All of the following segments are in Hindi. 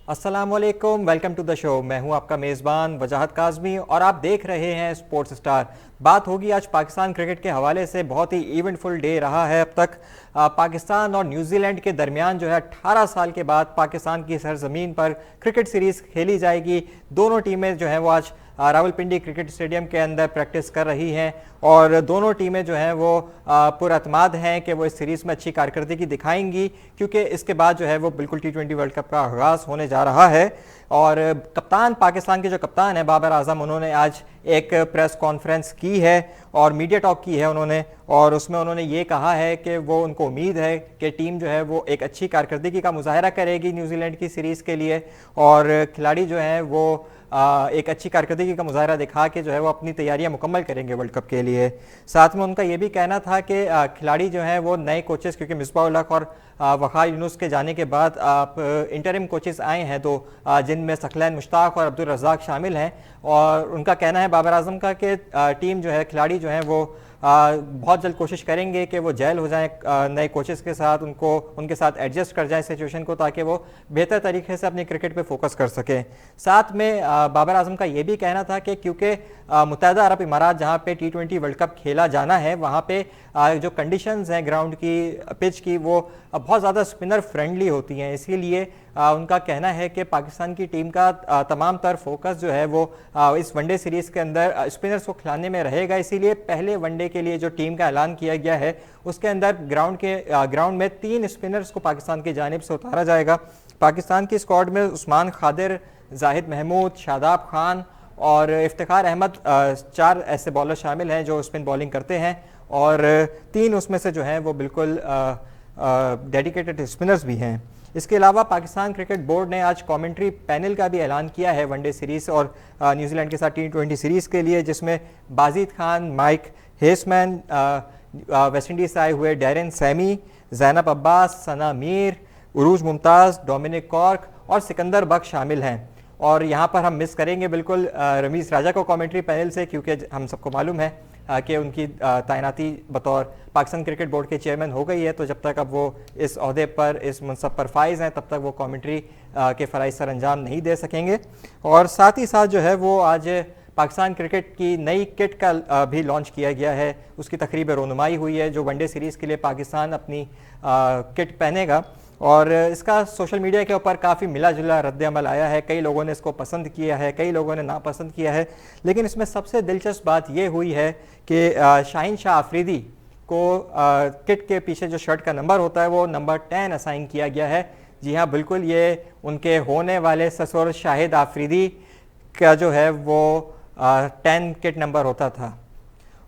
अस्सलामुअलैकुम, वेलकम टू द शो। मैं हूं आपका मेज़बान वजाहत काज़मी और आप देख रहे हैं स्पोर्ट्स स्टार। बात होगी आज पाकिस्तान क्रिकेट के हवाले से। बहुत ही इवेंटफुल डे रहा है अब तक। पाकिस्तान और न्यूजीलैंड के दरमियान जो है 18 साल के बाद पाकिस्तान की सरजमीन पर क्रिकेट सीरीज़ खेली जाएगी। दोनों टीमें जो हैं वो आज रावलपिंडी क्रिकेट स्टेडियम के अंदर प्रैक्टिस कर रही हैं और दोनों टीमें जो हैं वो पुरअतमाद हैं कि वो इस सीरीज़ में अच्छी कारकर्दगी दिखाएंगी, क्योंकि इसके बाद जो है वो बिल्कुल T20 वर्ल्ड कप का आगाज़ होने जा रहा है। और कप्तान, पाकिस्तान के जो कप्तान हैं बाबर आजम, उन्होंने आज एक प्रेस कॉन्फ्रेंस की है और मीडिया टॉक की है उन्होंने, और उसमें उन्होंने ये कहा है कि वो उनको उम्मीद है कि टीम जो है वो एक अच्छी कारकर्दगी का मुजाहरा करेगी न्यूजीलैंड की सीरीज़ के लिए, और खिलाड़ी जो हैं वो एक अच्छी कारकर्दगी का मुजाहरा दिखा के जो है वो अपनी तैयारियां मुकम्मल करेंगे वर्ल्ड कप के लिए। साथ में उनका ये भी कहना था कि खिलाड़ी जो हैं वो नए कोचेस, क्योंकि मिसबाह-उल-हक और वक़ार यूनुस के जाने के बाद आप इंटरिम कोचेस आए हैं तो जिनमें सकलैन मुश्ताक और अब्दुल रज़ाक शामिल हैं, और उनका कहना है बाबर आजम का कि टीम जो है, खिलाड़ी जो हैं वो बहुत जल्द कोशिश करेंगे कि वो जेल हो जाएं नए कोचेस के साथ, उनके साथ एडजस्ट कर जाएं सिचुएशन को, ताकि वो बेहतर तरीके से अपने क्रिकेट पे फोकस कर सकें। साथ में बाबर आजम का ये भी कहना था कि क्योंकि मुत्तहदा अरब इमारात जहाँ पे T20 वर्ल्ड कप खेला जाना है, वहाँ पे जो कंडीशंस हैं ग्राउंड की, पिच की, वो बहुत ज़्यादा स्पिनर फ्रेंडली होती हैं। इसीलिए उनका कहना है कि पाकिस्तान की टीम का तमाम तर फोकस जो है वो इस वनडे सीरीज़ के अंदर स्पिनर्स को खिलाने में रहेगा। इसीलिए पहले वनडे के लिए जो टीम का ऐलान किया गया है उसके अंदर ग्राउंड में 3 स्पिनर्स को पाकिस्तान की जानिब से उतारा जाएगा। पाकिस्तान की स्क्वाड में उस्मान खादिर, जाहिद महमूद, शादाब खान और इफ्तिखार अहमद 4 ऐसे बॉलर शामिल हैं जो स्पिन बॉलिंग करते हैं, और 3 उसमें से जो हैं वो बिल्कुल डेडिकेटेड स्पिनर्स भी हैं। इसके अलावा पाकिस्तान क्रिकेट बोर्ड ने आज कमेंट्री पैनल का भी ऐलान किया है वनडे सीरीज़ और न्यूजीलैंड के साथ T20 सीरीज़ के लिए, जिसमें Bajid Khan, Mike Hesman, West Indies से आए हुए Darren Sammy, Zainab Abbas, Sana Mir, Urooj Mumtaz, Dominic cork और सिकंदर बख्श शामिल हैं। और यहाँ पर हम मिस करेंगे बिल्कुल रमीज़ राजा को कमेंट्री पैनल से, क्योंकि हम सबको मालूम है कि उनकी तैनाती बतौर पाकिस्तान क्रिकेट बोर्ड के चेयरमैन हो गई है, तो जब तक अब वो इस ओहदे पर, इस मनसब पर फाइज हैं, तब तक वो कमेंट्री के फ़राइज़ सर अंजाम नहीं दे सकेंगे। और साथ ही साथ जो है वो आज पाकिस्तान क्रिकेट की नई किट का भी लॉन्च किया गया है, उसकी तकरीब रोनुमाई हुई है, जो वनडे सीरीज़ के लिए पाकिस्तान अपनी किट पहनेगा। और इसका सोशल मीडिया के ऊपर काफ़ी मिला जुला रद्द-ए-अमल आया है। कई लोगों ने इसको पसंद किया है, कई लोगों ने नापसंद किया है, लेकिन इसमें सबसे दिलचस्प बात यह हुई है कि शाहीन शाह अफरीदी को किट के पीछे जो शर्ट का नंबर होता है वो नंबर 10 असाइन किया गया है। जी हाँ, बिल्कुल, ये उनके होने वाले ससुर शाहिद आफरीदी का जो है वो 10 किट नंबर होता था।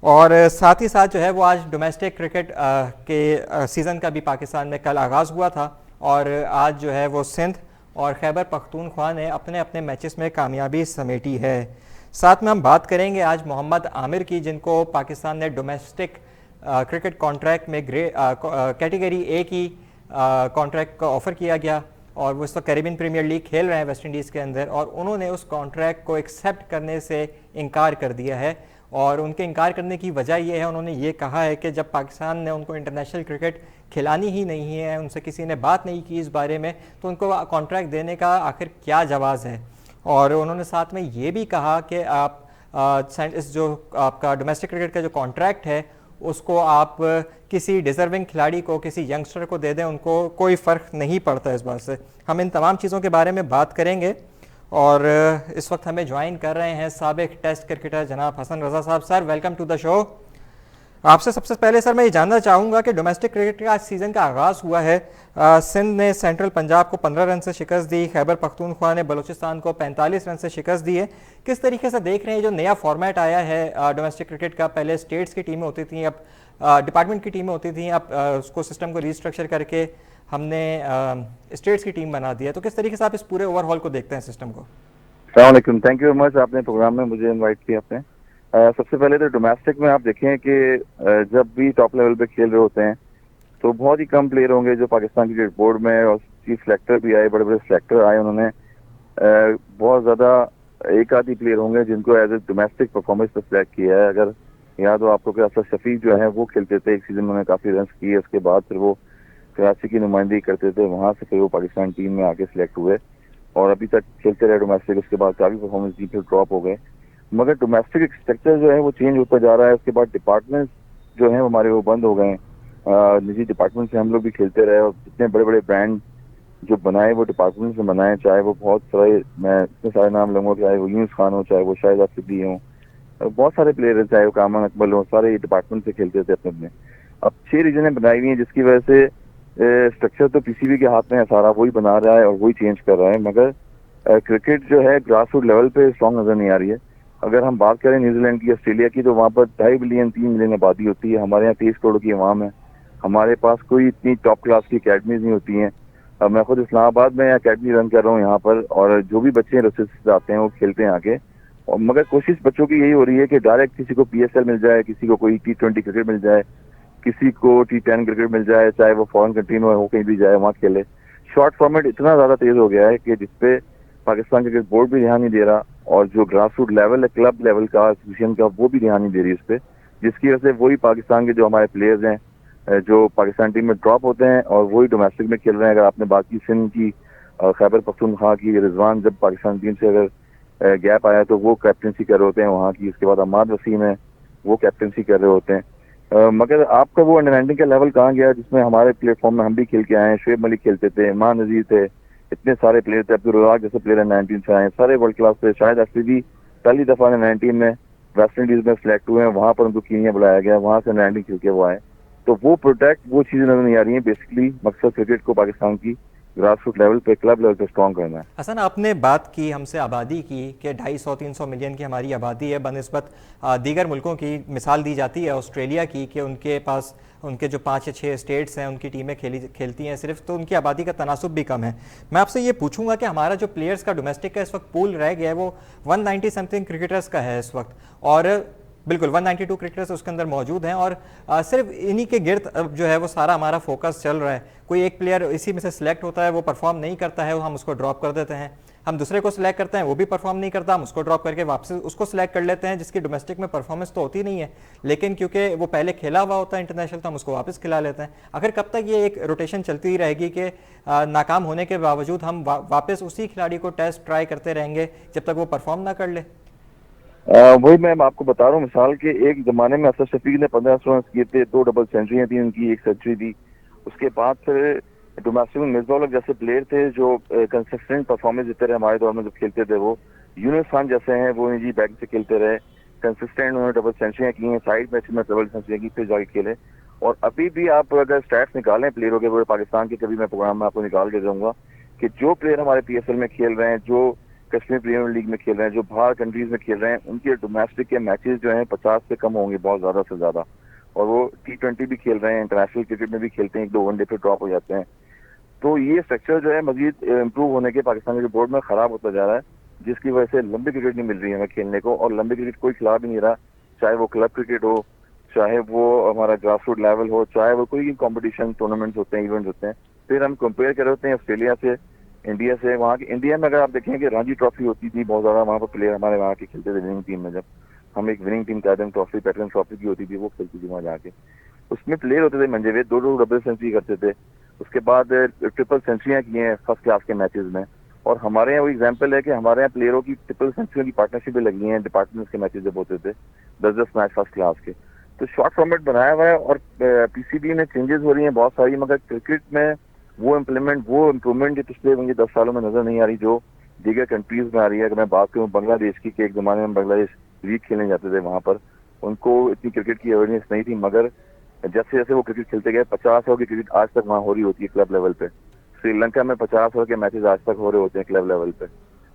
और साथ ही साथ जो है वो आज डोमेस्टिक क्रिकेट के सीज़न का भी पाकिस्तान में कल आगाज़ हुआ था, और आज जो है वो सिंध और खैबर पख्तूनख्वा ने अपने अपने मैचेस में कामयाबी समेटी है। साथ में हम बात करेंगे आज मोहम्मद आमिर की, जिनको पाकिस्तान ने डोमेस्टिक क्रिकेट कॉन्ट्रैक्ट में कैटेगरी ए की कॉन्ट्रैक्ट का ऑफ़र किया गया, और वो इस वक्त कैरिबियन प्रीमियर लीग खेल रहे हैं वेस्ट इंडीज़ के अंदर, और उन्होंने उस कॉन्ट्रैक्ट को एक्सेप्ट करने से इनकार कर दिया है। और उनके इनकार करने की वजह यह है, उन्होंने ये कहा है कि जब पाकिस्तान ने उनको इंटरनेशनल क्रिकेट खिलानी ही नहीं है, उनसे किसी ने बात नहीं की इस बारे में, तो उनको कॉन्ट्रैक्ट देने का आखिर क्या जवाज़ है। और उन्होंने साथ में ये भी कहा कि आप इस जो आपका डोमेस्टिक क्रिकेट का जो कॉन्ट्रैक्ट है उसको आप किसी डिज़र्विंग खिलाड़ी को, किसी यंगस्टर को दे दें, उनको कोई फ़र्क नहीं पड़ता इस बात से। हम इन तमाम चीज़ों के बारे में बात करेंगे, और इस वक्त हमें ज्वाइन कर रहे हैं साबिक टेस्ट क्रिकेटर जनाब हसन रज़ा साहब। Sir, welcome to the show. आपसे सबसे पहले सर मैं ये जानना चाहूँगा कि डोमेस्टिक क्रिकेट का सीज़न का आगाज़ हुआ है। सिंध ने सेंट्रल पंजाब को 15 रन से शिकस्त दी, खैबर पख्तूनख्वा ने बलूचिस्तान को 45 रन से शिकस्त दी है। किस तरीके से देख रहे हैं जो नया फॉर्मेट आया है डोमेस्टिक क्रिकेट का? पहले स्टेट्स की टीमें होती थी, अब डिपार्टमेंट की टीमें होती थी, अब उसको सिस्टम को रीस्ट्रक्चर करके हमने स्टेट्स की टीम बना दिया। तो किस तरीके से आप इस पूरे ओवरहॉल को देखते हैं सिस्टम को? अस्सलाम वालेकुम, थैंक यू वेरी मच, आपने प्रोग्राम में मुझे इनवाइट किया आपने। सबसे पहले तो डोमेस्टिक में आप देखें कि जब भी टॉप लेवल पे खेल रहे होते हैं तो बहुत ही कम प्लेयर होंगे जो पाकिस्तान क्रिकेट बोर्ड में, और चीफ सेलेक्टर भी आए, बड़े बड़े सेलेक्टर आए, उन्होंने बहुत ज़्यादा एक आधी प्लेयर होंगे जिनको एज ए डोमेस्टिक परफॉर्मेंस पर सिलेक्ट किया है। अगर याद हो आपको कि अफसर शफीक जो है वो खेलते थे, एक सीजन में उन्होंने काफ़ी रन किए, उसके बाद फिर वो कराची की नुमाइंदगी करते थे, वहाँ से फिर वो पाकिस्तान टीम में आके सिलेक्ट हुए। और अभी तक खेलते रहे डोमेस्टिक, उसके बाद काफ़ी परफॉर्मेंस दी, फिर ड्रॉप हो गए। मगर डोमेस्टिक स्ट्रक्चर जो है वो चेंज होता जा रहा है। उसके बाद डिपार्टमेंट्स जो हैं हमारे वो बंद हो गए हैं। निजी डिपार्टमेंट से हम लोग भी खेलते रहे, और जितने बड़े बड़े ब्रांड जो बनाए वो डिपार्टमेंट से बनाए, चाहे वो बहुत सारे, मैं इतने सारे नाम लूंगा, चाहे वो यूनुस खान हो, चाहे वो शाहिद आसिफी हो, बहुत सारे प्लेयर हैं, चाहे वो कामन अकबल हो, सारे डिपार्टमेंट से खेलते थे अपने अपने। अब 6 रीजनें बनाई हुई हैं, जिसकी वजह से स्ट्रक्चर तो पीसीबी के हाथ में है, सारा वही बना रहा है और वही चेंज कर रहा है। मगर क्रिकेट जो है ग्रास रूट लेवल पे स्ट्रॉन्ग नजर नहीं आ रही है। अगर हम बात करें न्यूजीलैंड की, ऑस्ट्रेलिया की, तो वहाँ पर 2.5 बिलियन 3 मिलियन आबादी होती है। हमारे यहाँ 23 करोड़ की आवाम है। हमारे पास कोई इतनी टॉप क्लास की अकेडमीज नहीं होती हैं। अब मैं खुद इस्लामाबाद में अकेडमी रन कर रहा हूँ यहाँ पर, और जो भी बच्चे रस्ते से आते हैं वो खेलते हैं आके। और मगर कोशिश बच्चों की यही हो रही है कि डायरेक्ट किसी को पीएसएल मिल जाए, किसी को कोई T20 क्रिकेट मिल जाए, किसी को T10 क्रिकेट मिल जाए, चाहे वो फॉरेन कंट्री में हो, कहीं भी जाए वहाँ खेले। शॉर्ट फॉर्मेट इतना ज्यादा तेज हो गया है कि जिसपे पाकिस्तान क्रिकेट बोर्ड भी ध्यान नहीं दे रहा, और जो ग्रास रूट लेवल है क्लब लेवल का, एसोसिएशन का, वो भी ध्यान नहीं दे रही इस पे। जिसकी वजह से वही पाकिस्तान के जो हमारे प्लेयर्स हैं जो पाकिस्तान टीम में ड्रॉप होते हैं, और वही डोमेस्टिक में खेल रहे हैं। अगर आपने बात की सिंध की, खैबर पख्तूनख्वा की, रिजवान जब पाकिस्तान टीम से अगर गैप आया तो वो कैप्टनसी कर रहे होते हैं वहाँ की। उसके बाद अहमद वसीम है, वो कैप्टनसी कर रहे होते हैं। मगर आपका वो अंडर 19 का लेवल कहाँ गया जिसमें हमारे प्लेटफॉर्म में हम भी खेल के आए हैं। शुएब मलिक खेलते थे, इमरान नजीर थे, इतने सारे प्लेयर थे, अब्दुल रज़ाक जैसे प्लेयर 19 से आए, सारे वर्ल्ड क्लास थे। शाहिद आसिफी पहली दफा 19 में वेस्ट इंडीज में सिलेक्ट हुए हैं, वहां पर उनको कीनिया बुलाया गया, वहां से 19 खेल के वो आए। तो वो प्रोटेक्ट, वो चीजें नजर नहीं आ रही है। बेसिकली मकसद क्रिकेट को पाकिस्तान की ग्रास रूट लेवल पे, क्लब लेवल पे स्ट्रॉन्ग करना है। हसन, आपने बात की हमसे आबादी की कि 250-300 मिलियन की हमारी आबादी है बनस्बत दीगर मुल्कों की। मिसाल दी जाती है ऑस्ट्रेलिया की कि उनके पास उनके जो 5 या 6 स्टेट्स हैं उनकी टीमें खेलती हैं सिर्फ, तो उनकी आबादी का तनासुब भी कम है। मैं आपसे ये पूछूंगा कि हमारा जो प्लेयर्स का डोमेस्टिक का इस वक्त पूल रह गया है वो 190 समथिंग क्रिकेटर्स का है इस वक्त, और बिल्कुल 192 क्रिकेटर्स उसके अंदर मौजूद हैं, और सिर्फ इन्हीं के गिर्द जो है वो सारा हमारा फोकस चल रहा है। कोई एक प्लेयर इसी में से सिलेक्ट होता है, वो परफॉर्म नहीं करता है, हम उसको ड्रॉप कर देते हैं। हम दूसरे को सिलेक्ट करते हैं, वो भी परफॉर्म नहीं करता, हम उसको ड्रॉप करके वापस उसको सिलेक्ट कर लेते हैं जिसकी डोमेस्टिक में परफॉर्मेंस तो होती नहीं है, लेकिन क्योंकि वो पहले खेला हुआ होता है इंटरनेशनल, तो हम उसको वापस खिला लेते हैं। आखिर कब तक ये एक रोटेशन चलती रहेगी कि नाकाम होने के बावजूद हम वापस उसी खिलाड़ी को टेस्ट ट्राई करते रहेंगे जब तक वो परफॉर्म ना कर ले? वही मैं आपको बता रहा हूँ, मिसाल के एक जमाने में असद शफीक ने 1500 रन किए थे, 2 डबल सेंचुरियां थी उनकी, 1 सेंचुरी थी। उसके बाद फिर डोमेस्टिक में मिर्जा जैसे प्लेयर थे जो कंसिस्टेंट परफॉर्मेंस देते रहे हमारे दौर में जब खेलते थे। वो यूनुस खान जैसे हैं, वो निजी बैटिंग से खेलते रहे, कंसिस्टेंट, उन्होंने डबल सेंचुरियां की हैं, साइड मैच में डबल सेंचुरियां की, फिर जाके खेले। और अभी भी आप अगर स्टैट्स निकालें प्लेयरों के, पाकिस्तान के, कभी मैं प्रोग्राम में आपको निकाल के दूंगा कि जो प्लेयर हमारे पीएसएल में खेल रहे हैं, जो कश्मीर प्रीमियर लीग में खेल रहे हैं, जो बाहर कंट्रीज में खेल रहे हैं, उनके डोमेस्टिक के मैचेस जो हैं 50 से कम होंगे, बहुत ज्यादा से ज्यादा। और वो T20 भी खेल रहे हैं, इंटरनेशनल क्रिकेट में भी खेलते हैं, 1-2 वनडे पे ड्रॉप हो जाते हैं। तो ये स्ट्रक्चर जो है मजीद इम्प्रूव होने के पाकिस्तान के बोर्ड में खराब होता जा रहा है, जिसकी वजह से लंबी क्रिकेट नहीं मिल रही है हमें खेलने को, और लंबी क्रिकेट कोई खिला भी नहीं रहा, चाहे वो क्लब क्रिकेट हो, चाहे वो हमारा ग्रास रूट लेवल हो, चाहे वो कोई कॉम्पिटिशन टूर्नामेंट्स होते हैं, इवेंट्स होते हैं। फिर हम कंपेयर कर रहे होते हैं ऑस्ट्रेलिया से, इंडिया से। वहाँ की इंडिया में अगर आप देखें कि रणजी ट्रॉफी होती थी बहुत ज्यादा, वहाँ पर प्लेयर हमारे वहाँ के खेलते थे विनिंग टीम में। जब हम एक विनिंग टीम कादम ट्रॉफी, पैटर्न ट्रॉफी की होती थी, वो खेलती थी वहाँ जाके। उसमें प्लेयर होते थे मंजे हुए, 2-2 डबल सेंचुरी करते थे, उसके बाद ट्रिपल सेंचुरियां की हैं फर्स्ट क्लास के मैचेस में। और हमारे यहाँ वो एग्जाम्पल है कि हमारे यहाँ प्लेयरों की ट्रिपल सेंचुरी की पार्टनरशिप भी लगी हैं डिपार्टमेंट्स के मैचेस जब होते थे, 10-10 मैच फर्स्ट क्लास के। तो शॉर्ट फॉर्मेट बनाया हुआ है, और पीसीबी में चेंजेस हो रही हैं बहुत सारी, मगर क्रिकेट में वो इम्प्रूवमेंट जो पिछले मुझे 10 सालों में नजर नहीं आ रही, जो दीगर कंट्रीज में आ रही है। अगर मैं बात करूँ बांग्लादेश की, कि एक जमाने में बांग्लादेश लीग खेलने जाते थे, वहां पर उनको इतनी क्रिकेट की अवेयरनेस नहीं थी, मगर जैसे जैसे वो क्रिकेट खेलते गए, 50 ओवर की क्रिकेट आज तक वहाँ हो रही होती है क्लब लेवल पे। श्रीलंका में 50 ओवर के मैचेस आज तक हो रहे होते हैं क्लब लेवल पे।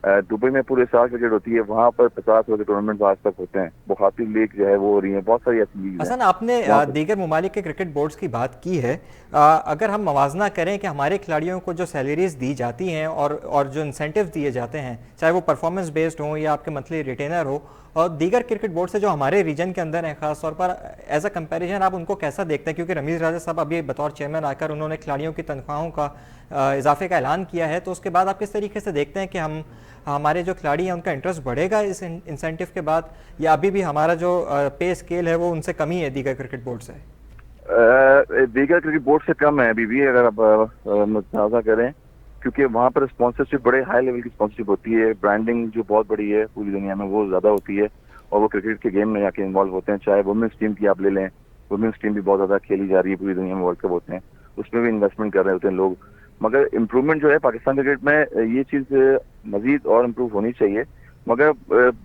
दुबई में पूरे साल क्रिकेट होती है, वहाँ पर 50 ओवर के टूर्नामेंट आज तक होते हैं। बुखाती लीग जो है वो हो रही है, बहुत सारी ऐसी लीग हसन, आपने दीगर ममालिक के क्रिकेट बोर्ड्स की बात की है। अगर हम मवाजना करें कि हमारे खिलाड़ियों को जो सैलरीज दी जाती हैं और जो इंसेंटिव दिए जाते हैं, चाहे वो परफॉर्मेंस बेस्ड हो या आपके मंथली रिटेनर हो, और दीगर क्रिकेट बोर्ड से जो हमारे रीजन के अंदर हैं, खास तौर पर एज अ कंपैरिजन आप उनको कैसा देखते हैं? क्योंकि रमीज़ राजा साहब अभी बतौर चेयरमैन आकर उन्होंने खिलाड़ियों की तनख्वाहों का इजाफे का ऐलान किया है, तो उसके बाद आप किस तरीके से देखते हैं कि हमारे जो खिलाड़ी हैं उनका इंटरेस्ट बढ़ेगा इस इंसेंटिव के बाद, या अभी भी हमारा जो पे स्केल है वो उनसे कमी है दीगर क्रिकेट बोर्ड से? दीगर क्रिकेट बोर्ड से कम है अभी भी, अगर आप मुताजा करें। क्योंकि वहाँ पर स्पॉन्सरशिप बड़े हाई लेवल की स्पॉन्सरशिप होती है, ब्रांडिंग जो बहुत बड़ी है पूरी दुनिया में वो ज़्यादा होती है, और वो क्रिकेट के गेम में जाके इन्वॉल्व होते हैं। चाहे वुमेन्स टीम की आप ले लें, वुमेन्स टीम भी बहुत ज़्यादा खेली जा रही है पूरी दुनिया में, वर्ल्ड कप होते हैं उसमें भी इन्वेस्टमेंट कर रहे होते हैं लोग। मगर इम्प्रूवमेंट जो है पाकिस्तान क्रिकेट में, ये चीज़ मजीद और इम्प्रूव होनी चाहिए। मगर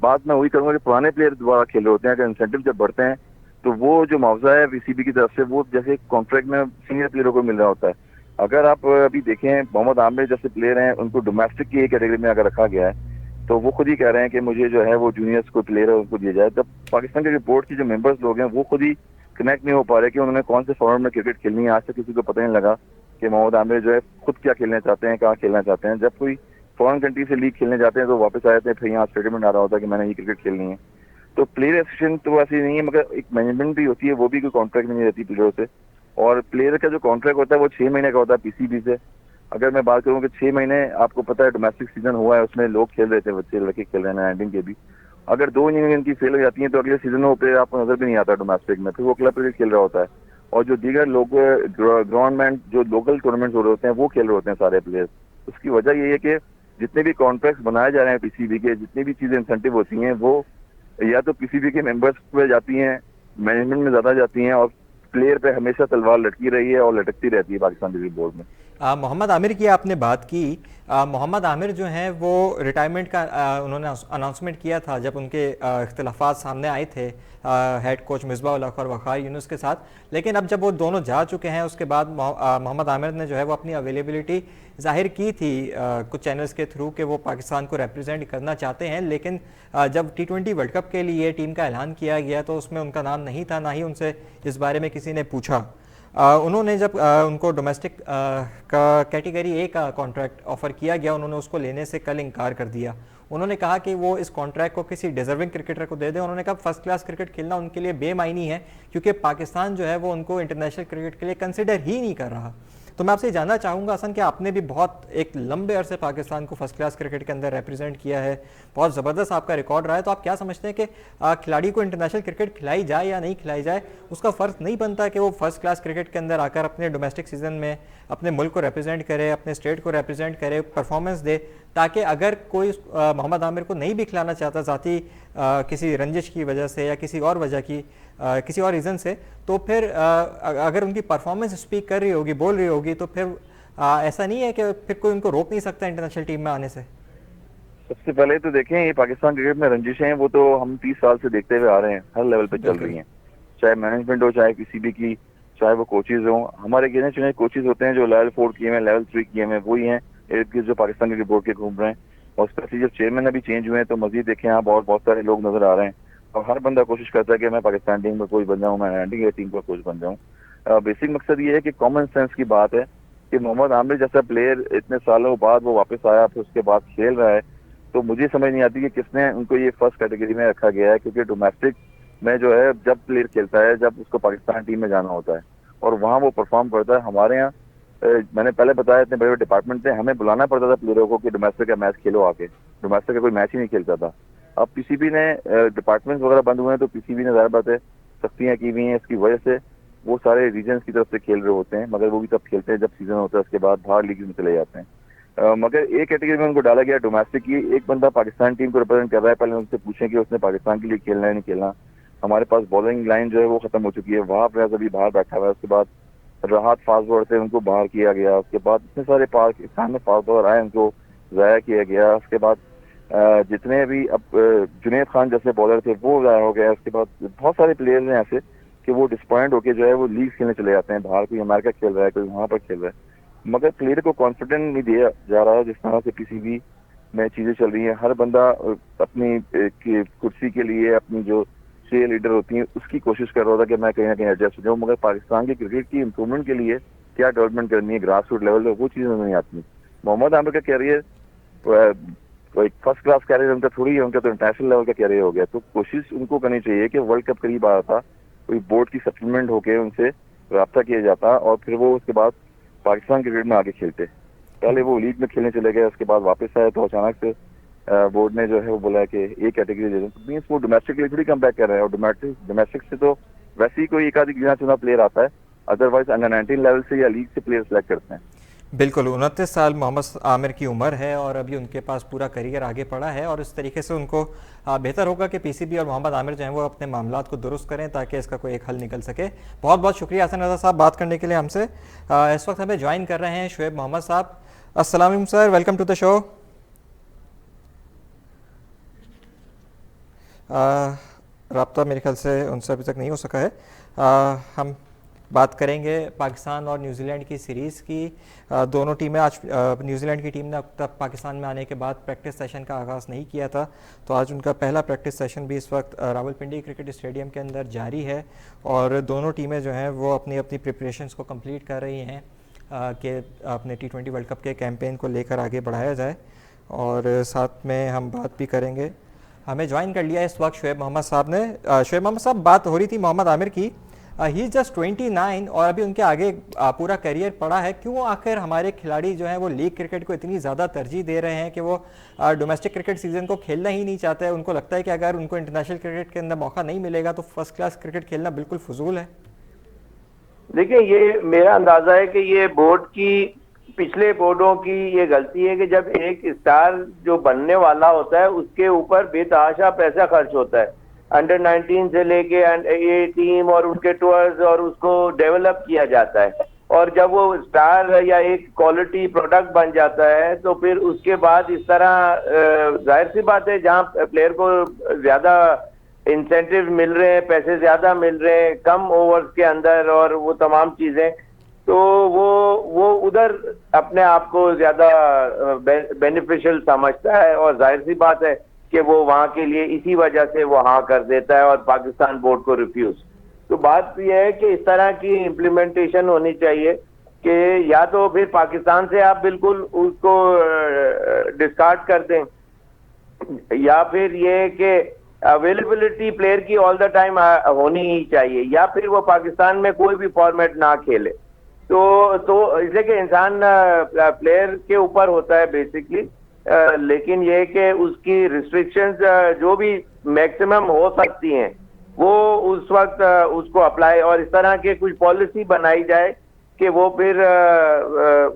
बात मैं वही करूँगा कि पुराने प्लेयर दोबारा खेल रहे होते हैं, अगर इंसेंटिव जब बढ़ते हैं तो वो जो मुआवजा है पीसीबी की तरफ से वो जैसे कॉन्ट्रैक्ट में सीनियर प्लेयरों को मिल रहा होता है। अगर आप अभी देखें मोहम्मद आमिर जैसे प्लेयर हैं, उनको डोमेस्टिक की एक कैटेगरी में अगर रखा गया है तो वो खुद ही कह रहे हैं कि मुझे जो है वो जूनियर्स को प्लेयर है उनको दिया जाए। तब पाकिस्तान के बोर्ड के जो मेंबर्स लोग हैं वो खुद ही कनेक्ट नहीं हो पा रहे कि उन्होंने कौन से फॉर्मेट में क्रिकेट खेलनी है। आज तक किसी को पता नहीं लगा कि मोहम्मद आमिर जो है खुद क्या खेलना चाहते हैं, कहाँ खेलना चाहते हैं। जब कोई फॉरेन कंट्री से लीग खेलने जाते हैं तो वापस आ जाते हैं, फिर यहाँ स्टेटमेंट आ रहा होता है कि मैंने ये क्रिकेट खेलनी है। तो प्लेयर एसोसिएशन तो ऐसी नहीं है, मगर एक मैनेजमेंट भी होती है, वो भी कोई कॉन्ट्रैक्ट नहीं रहती प्लेयरों से। और प्लेयर का जो कॉन्ट्रैक्ट होता है वो 6 महीने का होता है पीसीबी से। अगर मैं बात करूँ कि 6 महीने आपको पता है डोमेस्टिक सीजन हुआ है, उसमें लोग खेल रहे थे, बच्चे लड़के खेल रहे हैं 19 के भी। अगर 2 इनिंग इनकी फेल हो जाती है तो अगले सीजन में वो प्लेयर आपको नजर भी नहीं आता डोमेस्टिक में, फिर वो क्लब क्रिकेट खेल रहा होता है। और जो दीगर लोग गवर्नमेंट जो लोकल टूर्नामेंट हो रहे होते हैं वो खेल रहे होते हैं सारे प्लेयर्स। उसकी वजह ये है कि जितने भी कॉन्ट्रैक्ट बनाए जा रहे हैं पीसीबी के, जितनी भी चीजें इंसेंटिव होती हैं वो या तो पीसीबी के मेंबर्स पे जाती हैं, मैनेजमेंट में ज्यादा जाती हैं, और प्लेयर पे हमेशा तलवार लटकी रही है और लटकती रहती है पाकिस्तान क्रिकेट बोर्ड में। मोहम्मद आमिर की आपने बात की। मोहम्मद आमिर जो हैं वो रिटायरमेंट का उन्होंने अनाउंसमेंट किया था जब उनके इख्तिलाफात सामने आए थे हेड कोच मिसबाह उल हक और वक़ार यूनुस के साथ। लेकिन अब जब वो दोनों जा चुके हैं उसके बाद मोहम्मद आमिर ने जो है वो अपनी अवेलेबिलिटी जाहिर की थी कुछ चैनल्स के थ्रू कि वो पाकिस्तान को रिप्रेजेंट करना चाहते हैं। लेकिन जब T20 वर्ल्ड कप के लिए टीम का ऐलान किया गया तो उसमें उनका नाम नहीं था, ना ही उनसे इस बारे में किसी ने पूछा। उन्होंने जब उनको डोमेस्टिक का कैटेगरी ए का कॉन्ट्रैक्ट ऑफर किया गया, उन्होंने उसको लेने से कल इनकार कर दिया। उन्होंने कहा कि वो इस कॉन्ट्रैक्ट को किसी डिजर्विंग क्रिकेटर को दे दें। उन्होंने कहा फर्स्ट क्लास क्रिकेट खेलना उनके लिए बेमायनी है क्योंकि पाकिस्तान जो है वो उनको इंटरनेशनल क्रिकेट के लिए कंसिडर ही नहीं कर रहा। तो मैं आपसे ये जानना चाहूँगा हसन कि आपने भी बहुत एक लंबे अरसे पाकिस्तान को फर्स्ट क्लास क्रिकेट के अंदर रिप्रेजेंट किया है, बहुत ज़बरदस्त आपका रिकॉर्ड रहा है, तो आप क्या समझते हैं कि खिलाड़ी को इंटरनेशनल क्रिकेट खिलाई जाए या नहीं खिलाई जाए, उसका फ़र्ज नहीं बनता कि वो फर्स्ट क्लास क्रिकेट के अंदर आकर अपने डोमेस्टिक सीजन में अपने मुल्क को रिप्रेजेंट करे, अपने स्टेट को रिप्रेजेंट करे, परफॉर्मेंस दे, ताकि अगर कोई मोहम्मद आमिर को नहीं भी खिलाना चाहता ज़ाती किसी रंजिश की वजह से या किसी और वजह की किसी और रीज़न से, तो फिर अगर उनकी परफॉर्मेंस स्पीक कर रही होगी, बोल रही होगी, तो फिर ऐसा नहीं है कि फिर कोई उनको रोक नहीं सकता इंटरनेशनल टीम में आने से। सबसे पहले तो देखें ये पाकिस्तान क्रिकेट में रंजिशें हैं वो तो हम 30 साल से देखते हुए आ रहे हैं, हर लेवल पे चल रही हैं, चाहे मैनेजमेंट हो, चाहे पीसीबी की, चाहे वो कोचेज हो। हमारे गिने चुने कोचेज होते हैं जो लेवल 4 किए हैं, लेवल 3 किए हैं, वही हैं जो पाकिस्तान क्रिकेट बोर्ड के घूम रहे हैं। और स्पेशली जब चेयरमैन अभी चेंज हुए हैं तो मजीद देखें यहाँ बहुत सारे लोग नजर आ रहे हैं, और हर बंदा कोशिश करता है कि मैं पाकिस्तान टीम का कोच बन जाऊँ, मैं इंडिया टीम का कोच बन जाऊँ। बेसिक मकसद ये है कि कॉमन सेंस की बात है कि मोहम्मद आमिर जैसा प्लेयर इतने सालों बाद वो वापस आया, फिर उसके बाद खेल रहा है, तो मुझे समझ नहीं आती कि किसने उनको ये फर्स्ट कैटेगरी में रखा गया है। क्योंकि डोमेस्टिक में जो है जब प्लेयर खेलता है, जब उसको पाकिस्तान टीम में जाना होता है और वहाँ वो परफॉर्म करता है। हमारे यहाँ मैंने पहले बताया इतने बड़े बड़े डिपार्टमेंट थे, हमें बुलाना पड़ता था प्लेयरों को कि डोमेस्टिक का मैच खेलो आके, डोमेस्टिक का कोई मैच ही नहीं खेलता था। अब पीसीबी ने डिपार्टमेंट वगैरह बंद हुए हैं तो पीसीबी ने ज़ाहिर बात है सख्तियाँ की हुई हैं, इसकी वजह से वो सारे रीजन्स की तरफ से खेल रहे होते हैं, मगर वो भी तब खेलते हैं जब सीजन होता है, उसके बाद बाहर लीग में चले जाते हैं। मगर एक कैटेगरी में उनको डाला गया डोमेस्टिक की। एक बंदा पाकिस्तान टीम को रिप्रेजेंट कर रहा है, पहले उनसे पूछें कि उसने पाकिस्तान के लिए खेलना है नहीं खेलना। हमारे पास बॉलिंग लाइन जो है वो खत्म हो चुकी है, वहाँ पर अभी बाहर बैठा हुआ है। उसके बाद राहत फास्ट बॉलर थे, उनको बाहर किया गया। उसके बाद इतने सारे पाकिस्तान में फास्ट बॉलर आए, उनको ज़ाया किया गया। उसके बाद जितने भी अब जुनैद खान जैसे बॉलर थे वो ज़ाया हो गया। उसके बाद बहुत सारे प्लेयर्स हैं ऐसे कि वो डिसपॉइंट होकर जो है वो लीग खेलने चले जाते हैं बाहर, कोई अमेरिका खेल रहा है, कोई वहाँ पर खेल रहा है, मगर प्लेयर को कॉन्फिडेंस नहीं दिया जा रहा है। जिस तरह से पीसीबी में चीजें चल रही हैं, हर बंदा अपनी कुर्सी के लिए अपनी जो छह लीडर होती हैं उसकी कोशिश कर रहा था कि मैं कहीं ना कहीं एडजस्ट हो जाऊँ, मगर पाकिस्तान की क्रिकेट की इंप्रूवमेंट के लिए क्या डेवलपमेंट करनी है ग्रास रूट लेवल पर, वो चीजें नहीं आती। मोहम्मद आमिर का कैरियर कोई फर्स्ट क्लास कैरियर उनका थोड़ी है, उनका तो इंटरनेशनल लेवल का कैरियर हो गया। तो कोशिश उनको करनी चाहिए कि वर्ल्ड कप करीब आ रहा था, कोई बोर्ड की सप्लीमेंट होके उनसे रब्ता किया जाता और फिर वो उसके बाद पाकिस्तान क्रिकेट में आगे खेलते। पहले वो लीग में खेलने चले गए, उसके बाद वापस आए तो अचानक से बोर्ड ने जो है वो बोला कि एक कैटेगरी दे दें, तो मीन्स वो डोमेस्टिक के लिए थोड़ी कम बैक कर रहे हैं। और डोमेस्टिक से तो वैसे ही कोई एक आधी गिना चुना प्लेयर आता है, अदरवाइज अंडर 19 लेवल से या लीग से प्लेयर सेलेक्ट करते हैं। बिल्कुल 29 साल मोहम्मद आमिर की उम्र है और अभी उनके पास पूरा करियर आगे पड़ा है और इस तरीके से उनको बेहतर होगा कि पीसीबी और मोहम्मद आमिर जो हैं वो अपने मामलात को दुरुस्त करें ताकि इसका कोई एक हल निकल सके। बहुत बहुत शुक्रिया हसन रज़ा साहब बात करने के लिए हमसे। इस वक्त हमें ज्वाइन कर रहे हैं शुएब मोहम्मद साहब। अस्सलाम वालेकुम sir, welcome to the show. रब्ता मेरे ख्याल से उनसे अभी तक नहीं हो सका है। हम बात करेंगे पाकिस्तान और न्यूजीलैंड की सीरीज़ की। दोनों टीमें आज न्यूजीलैंड की टीम ने अब तक पाकिस्तान में आने के बाद प्रैक्टिस सेशन का आगाज़ नहीं किया था, तो आज उनका पहला प्रैक्टिस सेशन भी इस वक्त रावलपिंडी क्रिकेट स्टेडियम के अंदर जारी है और दोनों टीमें जो हैं वो अपनी अपनी प्रिपरेशंस को कंप्लीट कर रही हैं कि अपने T20 वर्ल्ड कप के कैंपेन को लेकर आगे बढ़ाया जाए। और साथ में हम बात भी करेंगे, हमें ज्वाइन कर लिया इस वक्त शुएब मोहम्मद साहब ने। शुएब मोहम्मद साहब, बात हो रही थी मोहम्मद आमिर की। ही इज़ जस्ट 29 और अभी उनके आगे पूरा करियर पड़ा है। क्यों आखिर हमारे खिलाड़ी जो हैं वो लीग क्रिकेट को इतनी ज़्यादा तरजीह दे रहे हैं कि वो डोमेस्टिक क्रिकेट सीजन को खेलना ही नहीं चाहते हैं? उनको लगता है कि अगर उनको इंटरनेशनल क्रिकेट के अंदर मौका नहीं मिलेगा तो फर्स्ट क्लास क्रिकेट खेलना बिल्कुल फजूल है। देखिए, ये मेरा अंदाजा है कि ये बोर्ड की, पिछले बोर्डों की ये गलती है कि जब एक स्टार जो बनने वाला होता है उसके ऊपर बेतहाशा पैसा खर्च होता है, अंडर 19 से लेके ये टीम और उनके टूर्स, और उसको डेवलप किया जाता है। और जब वो स्टार या एक क्वालिटी प्रोडक्ट बन जाता है तो फिर उसके बाद इस तरह जाहिर सी बात है, जहाँ प्लेयर को ज्यादा इंसेंटिव मिल रहे हैं, पैसे ज्यादा मिल रहे हैं कम ओवर्स के अंदर और वो तमाम चीजें, तो वो उधर अपने आप को ज्यादा बेनिफिशियल समझता है और जाहिर सी बात है कि वो वहां के लिए इसी वजह से वो हाँ कर देता है और पाकिस्तान बोर्ड को रिफ्यूज। तो बात यह है कि इस तरह की इम्प्लीमेंटेशन होनी चाहिए कि या तो फिर पाकिस्तान से आप बिल्कुल उसको डिस्कार्ड कर दें, या फिर ये कि अवेलेबिलिटी प्लेयर की ऑल द टाइम होनी ही चाहिए, या फिर वो पाकिस्तान में कोई भी फॉर्मेट ना खेले। तो इसलिए कि इंसान प्लेयर के ऊपर होता है बेसिकली, लेकिन ये कि उसकी रिस्ट्रिक्शंस जो भी मैक्सिमम हो सकती हैं वो उस वक्त उसको अप्लाई, और इस तरह के कुछ पॉलिसी बनाई जाए कि वो फिर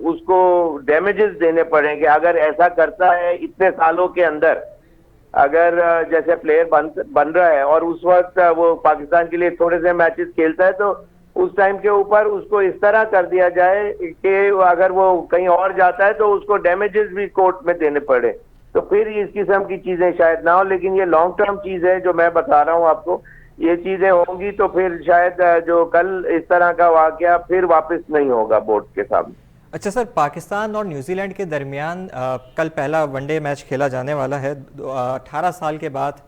उसको डैमेजेस देने पड़ें कि अगर ऐसा करता है इतने सालों के अंदर, अगर जैसे प्लेयर बन रहा है और उस वक्त वो पाकिस्तान के लिए थोड़े से मैचेस खेलता है तो उस टाइम के ऊपर उसको इस तरह कर दिया जाए कि अगर वो कहीं और जाता है तो उसको डैमेजेस भी कोर्ट में देने पड़े, तो फिर इस किस्म की चीजें शायद ना हो। लेकिन ये लॉन्ग टर्म चीज है जो मैं बता रहा हूँ आपको, ये चीजें होंगी तो फिर शायद जो कल इस तरह का वाकया फिर वापस नहीं होगा बोर्ड के सामने। अच्छा सर, पाकिस्तान और न्यूजीलैंड के दरमियान कल पहला वनडे मैच खेला जाने वाला है। 18 साल के बाद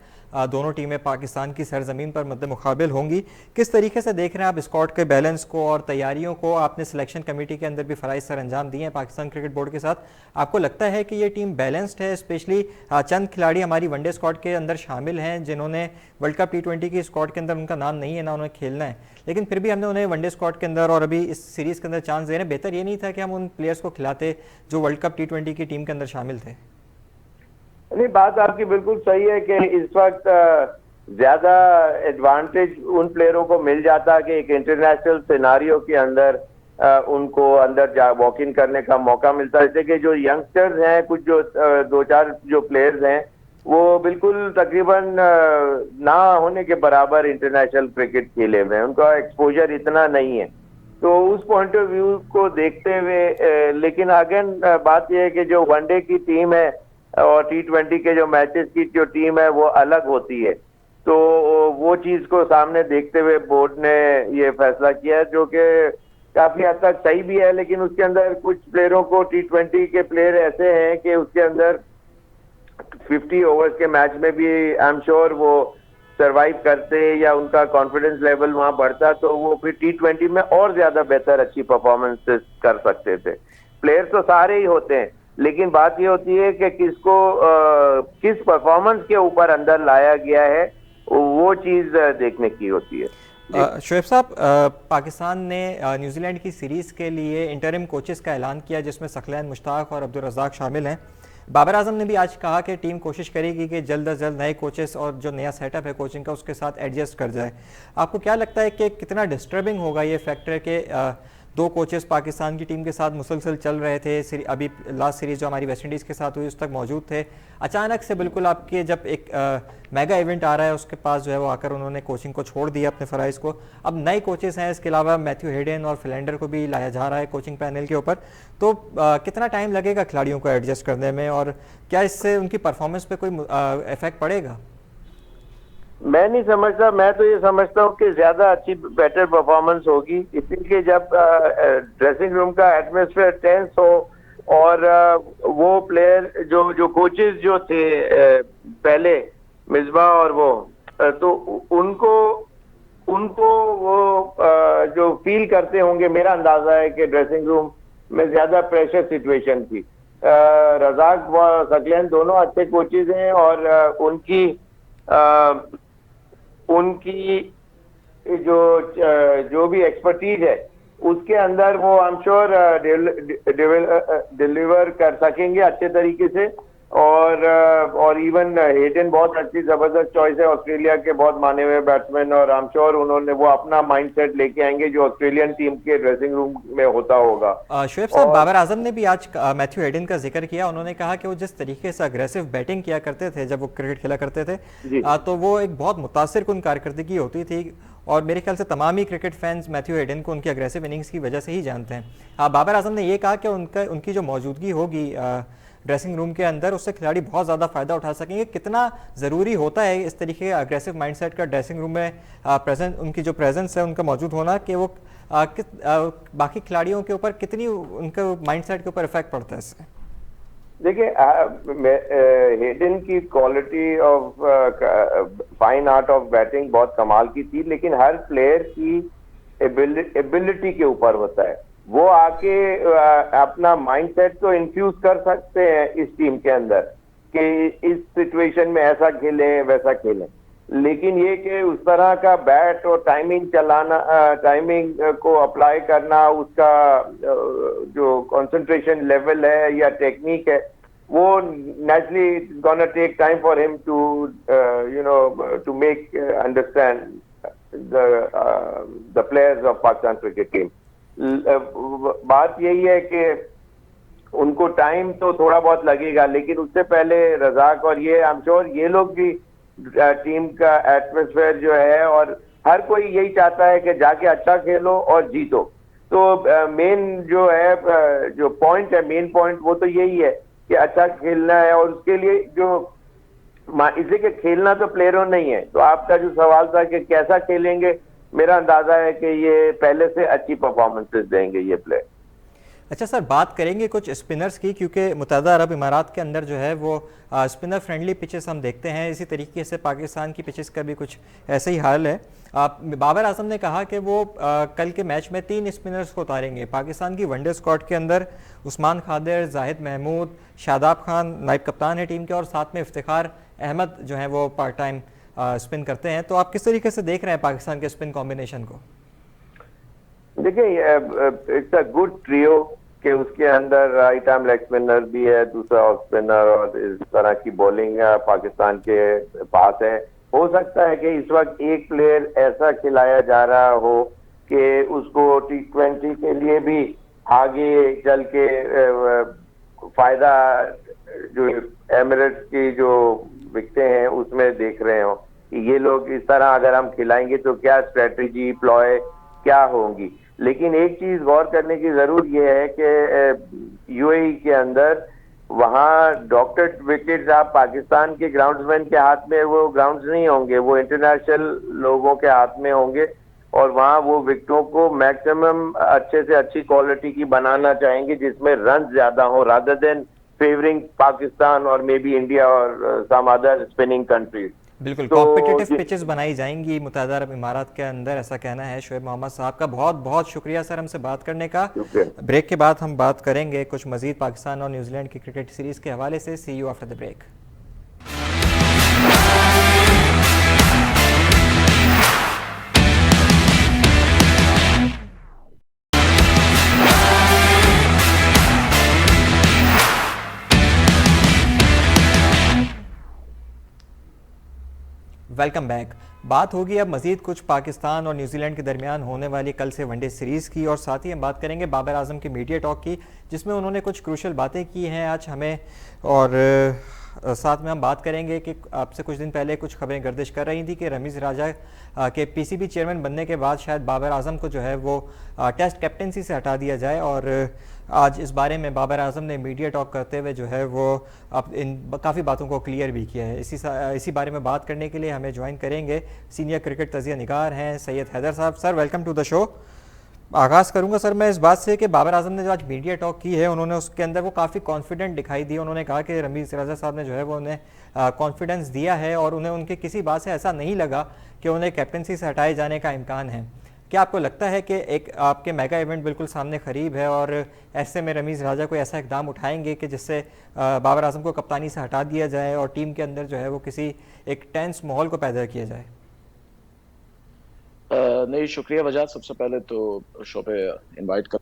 दोनों टीमें पाकिस्तान की सरजमीन पर मद्दे मुकाबिल होंगी। किस तरीके से देख रहे हैं आप स्क्वाड के बैलेंस को और तैयारियों को? आपने सिलेक्शन कमेटी के अंदर भी फराइज सर अंजाम दिए हैं पाकिस्तान क्रिकेट बोर्ड के साथ। आपको लगता है कि ये टीम बैलेंस्ड है? स्पेशली चंद खिलाड़ी हमारी वनडे स्क्वाड के अंदर शामिल हैं जिन्होंने वर्ल्ड कप T20 की स्क्वाड के अंदर उनका नाम नहीं है, ना उन्हें खेलना है, लेकिन फिर भी हमने उन्हें वनडे स्क्वाड के अंदर और अभी इस सीरीज़ के अंदर चांस दे रहे हैं। बेहतर ये नहीं था कि हम उन प्लेयर्स को खिलाते जो वर्ल्ड कप T20 की टीम के अंदर शामिल थे? नहीं, बात आपकी बिल्कुल सही है कि इस वक्त ज्यादा एडवांटेज उन प्लेयरों को मिल जाता कि एक इंटरनेशनल सिनारियो के अंदर उनको अंदर वॉक इन करने का मौका मिलता है। जैसे कि जो यंगस्टर्स हैं, कुछ जो 2-4 जो प्लेयर्स हैं, वो बिल्कुल तकरीबन ना होने के बराबर इंटरनेशनल क्रिकेट खेले हुए हैं, उनका एक्सपोजर इतना नहीं है। तो उस पॉइंट ऑफ व्यू को देखते हुए, लेकिन अगेन बात यह है कि जो वनडे की टीम है और T20 के जो मैचेस की जो टीम है वो अलग होती है, तो वो चीज को सामने देखते हुए बोर्ड ने ये फैसला किया जो कि काफी हद तक सही भी है। लेकिन उसके अंदर कुछ प्लेयरों को, T20 के प्लेयर ऐसे हैं कि उसके अंदर 50 ओवर्स के मैच में भी आई एम श्योर वो सरवाइव करते या उनका कॉन्फिडेंस लेवल वहां बढ़ता तो वो फिर T20 में और ज्यादा बेहतर अच्छी परफॉर्मेंसेस कर सकते थे। प्लेयर तो सारे ही होते हैं, लेकिन बात ये होती है कि किसको किस परफॉर्मेंस के ऊपर अंदर लाया गया है, वो चीज देखने की होती है। शुएब साहब, पाकिस्तान ने न्यूजीलैंड की सीरीज़ के लिए इंटरिम कोचेस का ऐलान किया जिसमें सकलैन मुश्ताक और अब्दुल रज़ाक शामिल हैं। बाबर आजम ने भी आज कहा कि टीम कोशिश करेगी कि जल्द अज जल्द नए कोचेस और जो नया सेटअप है कोचिंग का उसके साथ एडजस्ट कर जाए। आपको क्या लगता है कि कितना डिस्टर्बिंग होगा ये फैक्टर कि 2 कोचेस पाकिस्तान की टीम के साथ मुसलसल चल रहे थे, अभी लास्ट सीरीज जो हमारी वेस्ट इंडीज़ के साथ हुई उस तक मौजूद थे। अचानक से बिल्कुल आपके जब एक मेगा इवेंट आ रहा है उसके पास जो है वो आकर उन्होंने कोचिंग को छोड़ दिया अपने फ़राइज़ को। अब नए कोचेस हैं, इसके अलावा मैथ्यू हेडन और फिलेंडर को भी लाया जा रहा है कोचिंग पैनल के ऊपर। तो कितना टाइम लगेगा खिलाड़ियों को एडजस्ट करने में और क्या इससे उनकी परफॉर्मेंस पे कोई इफेक्ट पड़ेगा? मैं नहीं समझता, मैं तो ये समझता हूँ कि ज्यादा अच्छी बेटर परफॉर्मेंस होगी, इसलिए जब ड्रेसिंग रूम का एटमॉस्फेयर टेंस हो और वो प्लेयर जो कोचेस जो थे पहले मिसबा और वो तो उनको वो जो फील करते होंगे, मेरा अंदाजा है कि ड्रेसिंग रूम में ज्यादा प्रेशर सिचुएशन थी। रजाक व सकलैन दोनों अच्छे कोचेज हैं और उनकी जो भी एक्सपर्टीज है उसके अंदर वो आई एम श्योर डिलीवर कर सकेंगे अच्छे तरीके से। और इवन हेडन बहुत अच्छी जबरदस्त चॉइस है, ऑस्ट्रेलिया के बहुत माने हुए बैट्समैन, और आई एम श्योर उन्होंने वो अपना माइंडसेट लेके आएंगे जो ऑस्ट्रेलियन टीम के ड्रेसिंग रूम में होता होगा। शोएब साहब, बाबर आजम ने भी आज मैथ्यू हेडन का जिक्र किया। उन्होंने कहा कि वो जिस तरीके से अग्रेसिव बैटिंग किया करते थे जब वो क्रिकेट खेला करते थे तो वो एक बहुत मुतासिर कुन कारकर्दगी होती थी और मेरे ख्याल से तमाम ही क्रिकेट फैंस मैथ्यू हेडन को उनकी अग्रेसिव इनिंग्स की वजह से ही जानते हैं। बाबर आजम ने ये कहा कि उनकी जो मौजूदगी होगी ड्रेसिंग रूम के अंदर उससे खिलाड़ी बहुत ज़्यादा फ़ायदा उठा सकेंगे। कितना ज़रूरी होता है इस तरीके के अग्रेसिव माइंडसेट का ड्रेसिंग रूम में उनकी जो प्रेजेंस है उनका मौजूद होना, कि वो बाकी खिलाड़ियों के ऊपर कितनी उनके माइंडसेट के ऊपर इफेक्ट पड़ता है इससे? देखिए, हेडन की quality of fine art of batting बहुत कमाल की थी, लेकिन हर प्लेयर की एबिलिटी के ऊपर होता है। वो आके अपना माइंडसेट तो इन्फ्यूज कर सकते हैं इस टीम के अंदर कि इस सिचुएशन में ऐसा खेलें वैसा खेलें, लेकिन ये कि उस तरह का बैट और टाइमिंग चलाना, टाइमिंग को अप्लाई करना, उसका जो कंसंट्रेशन लेवल है या टेक्निक है, वो naturally it's gonna take time for him to make understand the players of Pakistan cricket team. बात यही है कि उनको टाइम तो थोड़ा बहुत लगेगा, लेकिन उससे पहले रजाक और ये आई एम श्योर ये लोग भी टीम का एटमॉस्फेयर जो है, और हर कोई यही चाहता है कि जाके अच्छा खेलो और जीतो। तो मेन जो है, जो पॉइंट है, मेन पॉइंट वो तो यही है कि अच्छा खेलना है, और उसके लिए जो इसे के खेलना तो प्लेयरों नहीं है। तो आपका जो सवाल था कि कैसा खेलेंगे, मेरा अंदाजा है कि ये पहले से अच्छी परफॉर्मेंसेस देंगे ये प्लेयर। अच्छा सर, बात करेंगे कुछ स्पिनर्स की, क्योंकि मुत्तहदा अरब इमारात के अंदर जो है वो स्पिनर फ्रेंडली पिचेस हम देखते हैं। इसी तरीके से पाकिस्तान की पिचेस का भी कुछ ऐसे ही हाल है। बाबर आजम ने कहा कि वो कल के मैच में 3 स्पिनर्स को उतारेंगे। पाकिस्तान की वनडे स्क्वाड के अंदर उस्मान खादिर, जाहिद महमूद, शादाब खान नायब कप्तान है टीम के, और साथ में इफ्तिखार अहमद जो है वो पार्ट टाइम स्पिन करते हैं। तो आप किस तरीके से देख रहे हैं पाकिस्तान के स्पिन कॉम्बिनेशन को? देखिए, इट्स अ गुड ट्रियो कि उसके अंदर राइट आर्म लेग स्पिनर भी है, दूसरा ऑफ स्पिनर, और इस तरह की बॉलिंग पाकिस्तान के पास है। हो सकता है कि इस वक्त एक प्लेयर ऐसा खिलाया जा रहा हो कि उसको T20 के लिए भी आगे चल के फायदा जो एमिरेट्स की जो विकटें हैं उसमें देख रहे हो कि ये लोग इस तरह अगर हम खिलाएंगे तो क्या स्ट्रेटजी प्लॉय क्या होंगी। लेकिन एक चीज गौर करने की जरूर ये है कि यूएई के अंदर वहाँ डॉक्टर विकेट्स आप पाकिस्तान के ग्राउंड्समैन के हाथ में वो ग्राउंड्स नहीं होंगे, वो इंटरनेशनल लोगों के हाथ में होंगे, और वहाँ वो विकेटों को मैक्सिमम अच्छे से अच्छी क्वालिटी की बनाना चाहेंगे जिसमें रन ज्यादा हो, रादर देन फेवरिंग पाकिस्तान और मे बी इंडिया और सम अदर स्पिनिंग कंट्रीज। बिल्कुल कॉम्पिटिटिव पिचेस बनाई जाएंगी मुत्तहदा अरब इमारात के अंदर, ऐसा कहना है शोएब मोहम्मद साहब का। बहुत बहुत शुक्रिया सर हमसे बात करने का। ब्रेक के बाद हम बात करेंगे कुछ मजीद पाकिस्तान और न्यूजीलैंड की क्रिकेट सीरीज के हवाले से। See you after the break. Welcome back. बात होगी अब मजीद कुछ पाकिस्तान और न्यूजीलैंड के दरमियान होने वाली कल से वनडे सीरीज़ की, और साथ ही हम बात करेंगे बाबर आजम की मीडिया टॉक की, जिसमें उन्होंने कुछ क्रूशल बातें की हैं आज हमें। और साथ में हम बात करेंगे कि आपसे कुछ दिन पहले कुछ खबरें गर्दिश कर रही थी कि रमीज़ राजा के पीसीबी चेयरमैन बनने के बाद शायद बाबर आजम को जो है वो टेस्ट कैप्टनसी से हटा दिया जाए, और आज इस बारे में बाबर आजम ने मीडिया टॉक करते हुए जो है वो अब इन काफ़ी बातों को क्लियर भी किया है। इसी बारे में बात करने के लिए हमें ज्वाइन करेंगे सीनियर क्रिकेट तजिया निगार हैं सैयद हैदर साहब। Sir welcome to the show. आगाज़ करूंगा सर मैं इस बात से कि बाबर आजम ने जो आज मीडिया टॉक की है, उन्होंने उसके अंदर वो काफ़ी कॉन्फिडेंट दिखाई दी। उन्होंने कहा कि रमीज़ राजा साहब ने जो है वो उन्हें कॉन्फिडेंस दिया है और उन्हें उनके किसी बात से ऐसा नहीं लगा कि उन्हें कैप्टनसी से हटाए जाने का इम्कान है। क्या आपको लगता है कि एक आपके मेगा इवेंट बिल्कुल सामने करीब है और ऐसे में रमीज़ राजा कोई ऐसा इकदाम उठाएंगे कि जिससे बाबर आजम को कप्तानी से हटा दिया जाए और टीम के अंदर जो है वो किसी एक टेंस माहौल को पैदा किया जाए? नहीं, शुक्रिया वजाद। सबसे पहले तो शो पे इनवाइट कर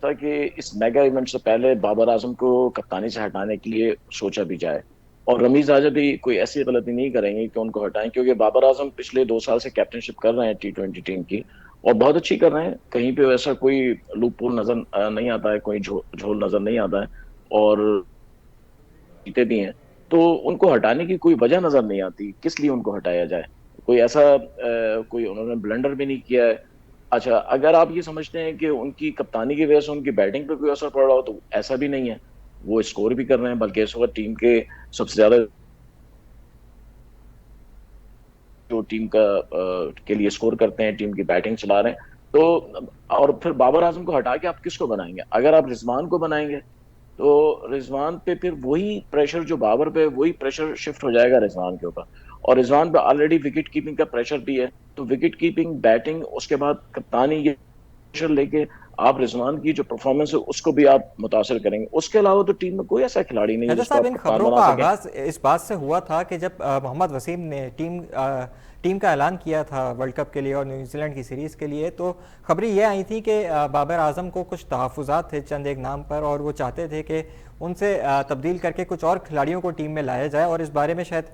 था कि इस मेगा इवेंट से पहले बाबर आजम को कप्तानी से हटाने के लिए सोचा भी जाए, और रमीज राजा भी कोई ऐसी गलती नहीं करेंगे कि उनको हटाएं, क्योंकि बाबर आजम पिछले 2 साल से कैप्टनशिप कर रहे हैं T20 टीम की और बहुत अच्छी कर रहे हैं। कहीं पे वैसा कोई लूप होल नजर नहीं आता है, कोई झोल नजर नहीं आता है और जीते भी हैं। तो उनको हटाने की कोई वजह नजर नहीं आती, किस लिए उनको हटाया जाए। कोई ऐसा कोई उन्होंने ब्लंडर भी नहीं किया है। अच्छा, अगर आप ये समझते हैं कि उनकी कप्तानी की वजह से उनकी बैटिंग पे कोई असर पड़ रहा हो, तो ऐसा भी नहीं है। वो स्कोर भी कर रहे हैं, बल्कि इस वक्त टीम के सबसे ज्यादा जो टीम का के लिए स्कोर करते हैं, टीम की बैटिंग चला रहे हैं। तो और फिर बाबर आजम को हटा के आप किसको बनाएंगे? अगर आप रिजवान को बनाएंगे तो रिजवान पे फिर वही प्रेशर जो बाबर पे, वही प्रेशर शिफ्ट हो जाएगा रिजवान के ऊपर, और रिजवान पे ऑलरेडी विकेट कीपिंग का प्रेशर भी है। तो विकेट कीपिंग, बैटिंग, उसके बाद कप्तानी, ये प्रेशर लेके आप रिजवान की जो परफॉर्मेंस है उसको भी आप मुतासर करेंगे। उसके अलावा तो टीम में कोई ऐसा खिलाड़ी नहीं है जिसको आप इन कप्तान खबरों का बना सकें। आगाज इस बात से हुआ था कि जब मोहम्मद वसीम ने टीम का ऐलान किया था वर्ल्ड कप के लिए और न्यूजीलैंड की सीरीज़ के लिए, तो खबरें ये आई थी कि बाबर आजम को कुछ तहफ़्फ़ुज़ात थे चंद एक नाम पर, और वो चाहते थे कि उनसे तब्दील करके कुछ और खिलाड़ियों को टीम में लाया जाए। और इस बारे में शायद